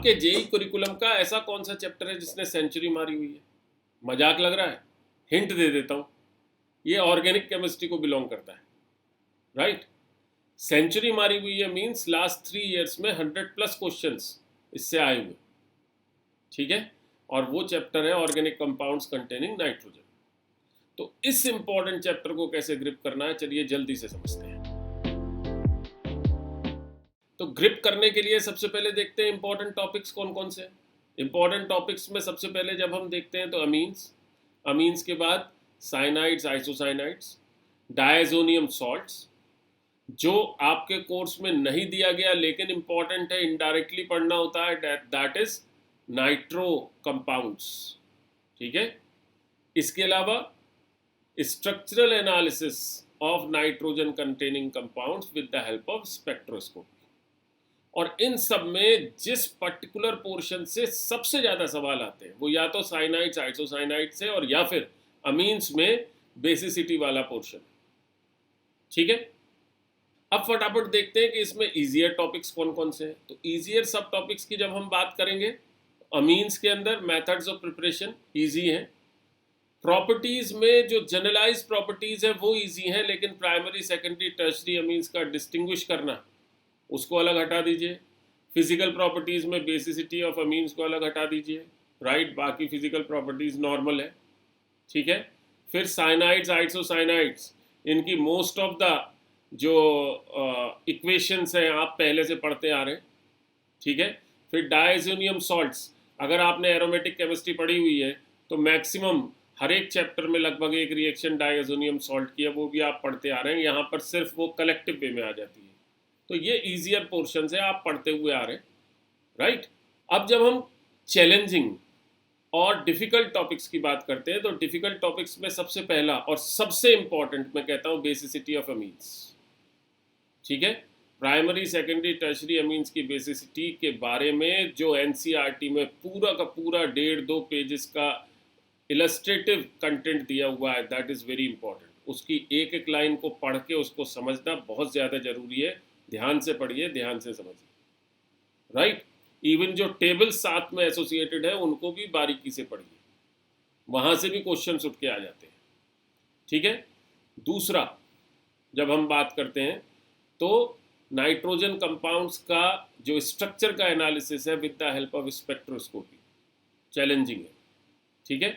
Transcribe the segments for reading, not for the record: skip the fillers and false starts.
आपके JEE curriculum का ऐसा कौन सा चैप्टर है जिसने सेंचुरी मारी हुई है? मजाक लग रहा है? हिंट दे देता हूँ, ये ऑर्गेनिक केमिस्ट्री को बिलोंग करता है, राइट? सेंचुरी मारी हुई है मीन्स लास्ट 3 ईयर्स में 100+ क्वेश्चंस इससे आए हुए, ठीक है? और वो चैप्टर है ऑर्गेनिक कंपाउंड्स कंटेनिंग नाइट्रोजन। तो इस इंपॉर्टेंट चैप्टर को कैसे ग्रिप करना है, चलिए जल्दी से समझते हैं। तो ग्रिप करने के लिए सबसे पहले देखते हैं इंपॉर्टेंट टॉपिक्स कौन कौन से। इंपॉर्टेंट टॉपिक्स में सबसे पहले जब हम देखते हैं तो अमीन्स, अमीन्स के बाद साइनाइड्स, आइसोसाइनाइड्स, डायजोनियम सॉल्ट्स, जो आपके कोर्स में नहीं दिया गया लेकिन इंपॉर्टेंट है, इनडायरेक्टली पढ़ना होता है, दैट इज नाइट्रो कंपाउंड्स, ठीक है? इसके अलावा structural analysis of nitrogen containing compounds with the help of spectroscopy. और इन सब में जिस पर्टिकुलर पोर्शन से सबसे ज़्यादा सवाल आते हैं वो या तो साइनाइड्स, आइसोसाइनाइड्स है, और या फिर अमीन्स में बेसिसिटी वाला पोर्शन, ठीक है? अब फटाफट देखते हैं कि इसमें इजियर टॉपिक्स कौन कौन से हैं। तो इजियर सब टॉपिक्स की जब हम बात करेंगे, अमीन्स के अंदर मेथड्स ऑफ प्रिपरेशन इजी हैं, प्रॉपर्टीज में जो जनरलाइज प्रॉपर्टीज है वो इजी हैं, लेकिन प्राइमरी, सेकेंडरी, टर्शरी अमीन्स का डिस्टिंग्विश करना उसको अलग हटा दीजिए। फिजिकल प्रॉपर्टीज में बेसिसिटी ऑफ अमीन्स को अलग हटा दीजिए, राइट? बाकी फिजिकल प्रॉपर्टीज नॉर्मल है, ठीक है? फिर साइनाइड्स, आइसोसाइनाइड्स, इनकी मोस्ट ऑफ द जो इक्वेशंस हैं आप पहले से पढ़ते आ रहे हैं, ठीक है? फिर डायजोनियम सॉल्ट्स, अगर आपने एरोमेटिक केमिस्ट्री पढ़ी हुई है तो मैक्सिमम हर एक चैप्टर में लगभग एक रिएक्शन डायजोनियम सॉल्ट की है, वो भी आप पढ़ते आ रहे हैं। यहाँ पर सिर्फ वो कलेक्टिव वे में आ जाती है। तो ये ईजियर पोर्शन है, आप पढ़ते हुए आ रहे हैं, राइट? अब जब हम चैलेंजिंग और डिफिकल्ट टॉपिक्स की बात करते हैं तो डिफिकल्ट टॉपिक्स में सबसे पहला और सबसे इंपॉर्टेंट मैं कहता हूँ बेसिसिटी ऑफ अमीन्स, ठीक है? प्राइमरी, सेकेंडरी, टर्शरी अमीन्स की बेसिसिटी के बारे में जो एनसीईआरटी में पूरा का पूरा 1.5-2 पेजेस का इलस्ट्रेटिव कंटेंट दिया हुआ है, दैट इज़ वेरी इंपॉर्टेंट। उसकी एक एक लाइन को पढ़ के उसको समझना बहुत ज़्यादा ज़रूरी है। ध्यान से पढ़िए, ध्यान से समझिए, राइट? इवन जो टेबल साथ में एसोसिएटेड है उनको भी बारीकी से पढ़िए, वहां से भी क्वेश्चंस उठ के आ जाते हैं, ठीक है? दूसरा, जब हम बात करते हैं तो नाइट्रोजन कंपाउंड्स का जो स्ट्रक्चर का एनालिसिस है with the help of spectroscopy, challenging है, ठीक है?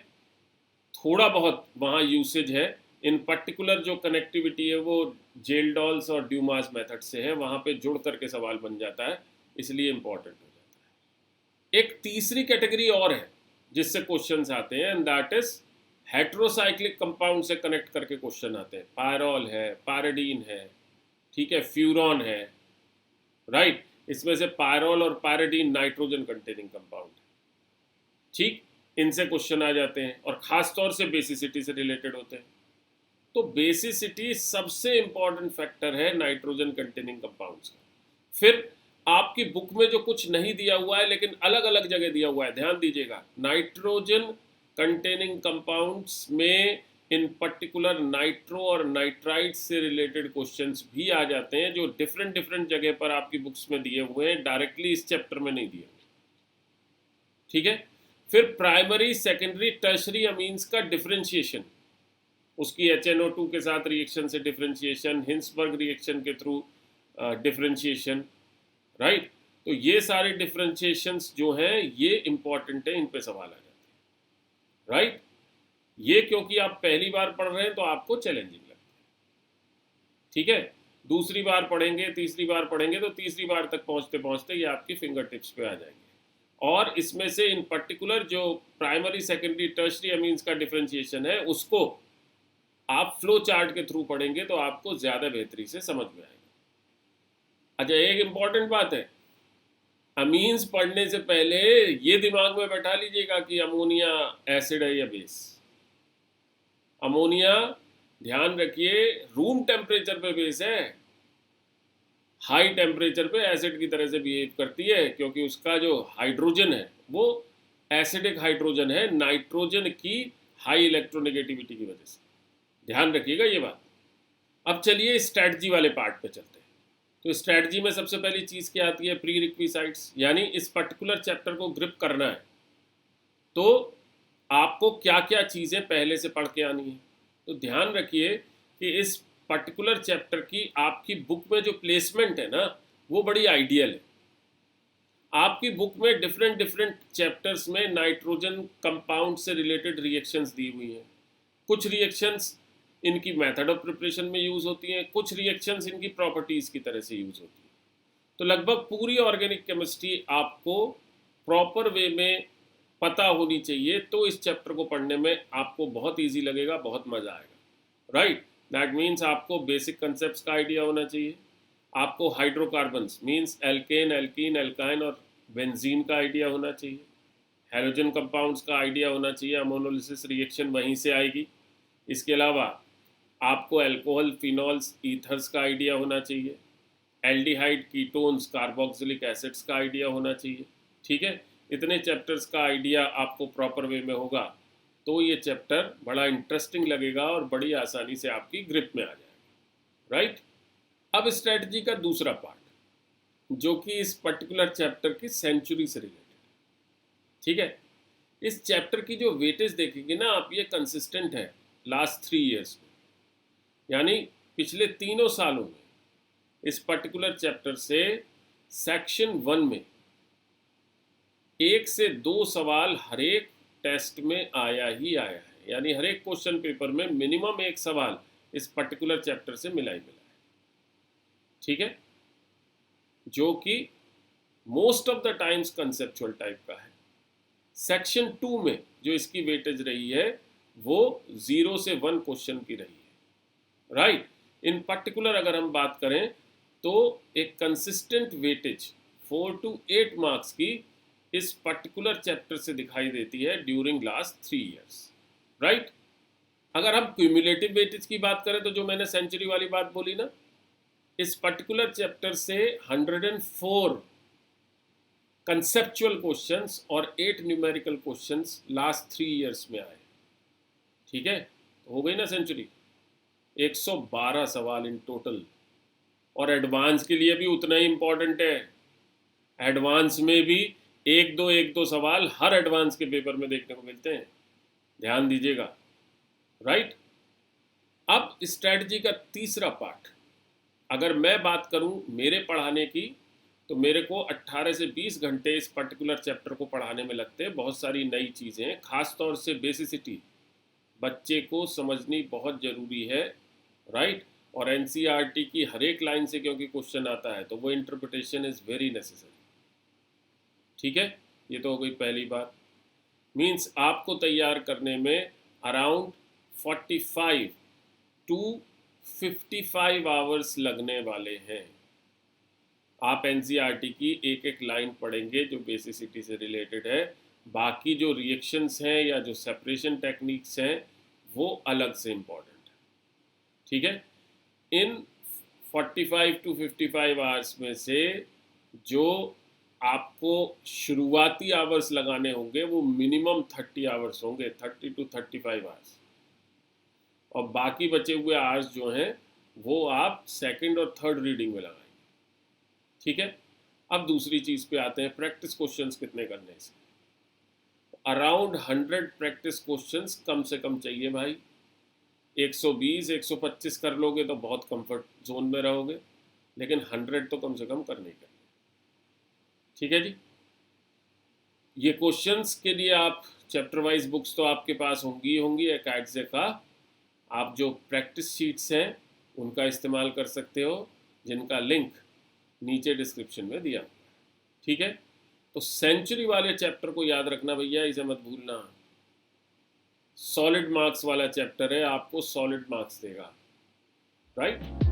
थोड़ा बहुत वहाँ यूसेज है, इन पर्टिकुलर जो कनेक्टिविटी है वो जेल्डॉल्स और ड्यूमास मेथड से है, वहाँ पे जुड़ करके सवाल बन जाता है, इसलिए इंपॉर्टेंट हो जाता है। एक तीसरी कैटेगरी और है जिससे क्वेश्चंस आते हैं, and that is heterocyclic compound से कनेक्ट करके क्वेश्चन आते हैं। पायरॉल है, पैराडीन है, ठीक है, फ्यूरॉन है, राइट? इसमें से पायरॉल और पैराडीन नाइट्रोजन कंटेनिंग कंपाउंड, ठीक? इनसे क्वेश्चन आ जाते हैं और ख़ास तौर से बेसिसिटी से रिलेटेड होते हैं। तो बेसिसिटी सबसे इंपॉर्टेंट फैक्टर है नाइट्रोजन कंटेनिंग कंपाउंड्स का। फिर आपकी बुक में जो कुछ नहीं दिया हुआ है लेकिन अलग अलग जगह दिया हुआ है, ध्यान दीजिएगा, नाइट्रोजन कंटेनिंग कंपाउंड्स में इन पर्टिकुलर नाइट्रो और नाइट्राइट से रिलेटेड क्वेश्चंस भी आ जाते हैं जो डिफरेंट डिफरेंट जगह पर आपकी बुक्स में दिए हुए हैं, डायरेक्टली इस चैप्टर में नहीं दिए हुए, ठीक है? फिर प्राइमरी, सेकेंडरी, टर्शरी अमीन्स का डिफरेंशिएशन, उसकी HNO2 के साथ रिएक्शन से डिफरेंशिएशन, हिंसबर्ग रिएक्शन के थ्रू डिफरेंशिएशन, राइट? तो ये सारे डिफरेंशिएशंस जो हैं ये इंपॉर्टेंट है, इन पे सवाल आ जाते हैं, राइट? ये क्योंकि आप पहली बार पढ़ रहे हैं तो आपको चैलेंजिंग लगता है, ठीक है? दूसरी बार पढ़ेंगे, तीसरी बार पढ़ेंगे तो तीसरी बार तक पहुंचते पहुंचते ये आपकी फिंगर टिप्स पे आ जाएंगे। और इसमें से इन पर्टिकुलर जो प्राइमरी, सेकेंडरी, टर्शरी अमीन्स का डिफरेंशिएशन है उसको आप फ्लो चार्ट के थ्रू पढ़ेंगे तो आपको ज़्यादा बेहतरी से समझ में आएगा। अच्छा, एक इम्पॉर्टेंट बात है, अमीन्स पढ़ने से पहले ये दिमाग में बैठा लीजिएगा कि अमोनिया एसिड है या बेस। अमोनिया, ध्यान रखिए, रूम टेम्परेचर पे बेस है, हाई टेम्परेचर पे एसिड की तरह से बिहेव करती है क्योंकि उसका जो हाइड्रोजन है वो एसिडिक हाइड्रोजन है नाइट्रोजन की हाई इलेक्ट्रोनेगेटिविटी की वजह से। ध्यान रखिएगा ये बात। अब चलिए स्ट्रैटेजी वाले पार्ट पे चलते हैं। तो स्ट्रैटेजी में सबसे पहली चीज़ क्या आती है, प्री रिक्विसाइट्स, यानी इस पर्टिकुलर चैप्टर को ग्रिप करना है तो आपको क्या क्या चीज़ें पहले से पढ़ के आनी है। तो ध्यान रखिए कि इस पर्टिकुलर चैप्टर की आपकी बुक में जो प्लेसमेंट है ना वो बड़ी आइडियल है। आपकी बुक में डिफरेंट डिफरेंट चैप्टर्स में नाइट्रोजन कंपाउंड से रिलेटेड रिएक्शंस दी हुई हैं। कुछ रिएक्शंस इनकी मेथड ऑफ प्रिपरेशन में यूज़ होती हैं, कुछ रिएक्शंस इनकी प्रॉपर्टीज़ की तरह से यूज़ होती हैं। तो लगभग पूरी ऑर्गेनिक केमिस्ट्री आपको प्रॉपर वे में पता होनी चाहिए, तो इस चैप्टर को पढ़ने में आपको बहुत ईजी लगेगा, बहुत मज़ा आएगा। राइट, दैट मीन्स आपको बेसिक कंसेप्ट का आइडिया होना चाहिए, आपको hydrocarbons means alkane, alkene, alkyne और बेंजीन का आइडिया होना चाहिए, हैलोजन कंपाउंड्स का आइडिया होना चाहिए, अमोनोलिसिस रिएक्शन वहीं से आएगी। इसके अलावा आपको अल्कोहल, फिनॉल्स, ईथर्स का आइडिया होना चाहिए, एल्डिहाइड, कीटोन्स, कार्बोक्सिलिक एसिड्स का आइडिया होना चाहिए। ठीक है, इतने चैप्टर्स का आइडिया आपको प्रॉपर वे में होगा तो ये चैप्टर बड़ा इंटरेस्टिंग लगेगा और बड़ी आसानी से आपकी ग्रिप में आ जाएगा। राइट, अब स्ट्रेटजी का दूसरा पार्ट जो कि इस पर्टिकुलर चैप्टर की सेंचुरी से रिलेटेड। ठीक है, इस चैप्टर की जो वेटेज देखेंगे ना आप, ये कंसिस्टेंट है लास्ट 3 ईयर्स में, यानी पिछले 3 सालों में इस पर्टिकुलर चैप्टर से सेक्शन 1 में 1 से 2 सवाल हर एक टेस्ट में आया ही आया है, यानी हर एक क्वेश्चन पेपर में मिनिमम 1 सवाल इस पर्टिकुलर चैप्टर से मिला ही मिला है। ठीक है, जो कि most of the times conceptual type का है। सेक्शन 2 में जो इसकी वेटेज रही है वो 0 से 1 क्वेश्चन की रही है। राइट, इन पर्टिकुलर अगर हम बात करें तो एक कंसिस्टेंट वेटेज 4 to 8 मार्क्स की इस पर्टिकुलर चैप्टर से दिखाई देती है ड्यूरिंग लास्ट 3 ईयर्स। राइट, अगर हम क्यूमुलेटिव वेटेज की बात करें तो जो मैंने सेंचुरी वाली बात बोली ना, इस पर्टिकुलर चैप्टर से 104 कंसेप्चुअल क्वेश्चंस और 8 न्यूमेरिकल क्वेश्चंस लास्ट 3 ईयर्स में आए। ठीक है, तो हो गई ना सेंचुरी, 112 सवाल इन टोटल। और एडवांस के लिए भी उतना ही इंपॉर्टेंट है, एडवांस में भी एक दो सवाल हर एडवांस के पेपर में देखने को मिलते हैं, ध्यान दीजिएगा। राइट, अब स्ट्रेटजी का तीसरा पार्ट, अगर मैं बात करूं मेरे पढ़ाने की तो मेरे को 18 से 20 घंटे इस पर्टिकुलर चैप्टर को पढ़ाने में लगते हैं। बहुत सारी नई चीज़ें, खास तौर से बेसिसिटी बच्चे को समझनी बहुत ज़रूरी है। राइट, और एनसीईआरटी की हर एक लाइन से क्योंकि क्वेश्चन आता है तो वो इंटरप्रिटेशन इज़ वेरी नेसेसरी। ठीक है, ये तो हो गई पहली बात। मीन्स आपको तैयार करने में अराउंड 45 to 55 आवर्स लगने वाले हैं। आप एनसीईआरटी की एक एक लाइन पढ़ेंगे जो बेसिसिटी से रिलेटेड है, बाकी जो रिएक्शंस हैं या जो सेपरेशन टेक्निक्स हैं वो अलग से इम्पॉर्टेंट है। ठीक है, इन 45 to 55 आवर्स में से जो आपको शुरुआती आवर्स लगाने होंगे वो मिनिमम 30 आवर्स होंगे, 30 to 35 आवर्स, और बाकी बचे हुए आवर्स जो हैं वो आप सेकंड और थर्ड रीडिंग में लगाएंगे। ठीक है, अब दूसरी चीज़ पे आते हैं, प्रैक्टिस क्वेश्चंस कितने करने से। अराउंड 100 प्रैक्टिस क्वेश्चंस कम से कम चाहिए भाई। 120 125 कर लोगे तो बहुत कंफर्ट जोन में रहोगे, लेकिन 100 तो कम से कम करने ही करने। ठीक है जी, ये क्वेश्चंस के लिए आप चैप्टर वाइज बुक्स तो आपके पास होंगी होंगी एकेडजे का, आप जो प्रैक्टिस शीट्स हैं उनका इस्तेमाल कर सकते हो, जिनका लिंक नीचे डिस्क्रिप्शन में दिया। ठीक है, तो सेंचुरी वाले चैप्टर को याद रखना भैया, इसे मत भूलना। सॉलिड मार्क्स वाला चैप्टर है, आपको सॉलिड मार्क्स देगा। राइट।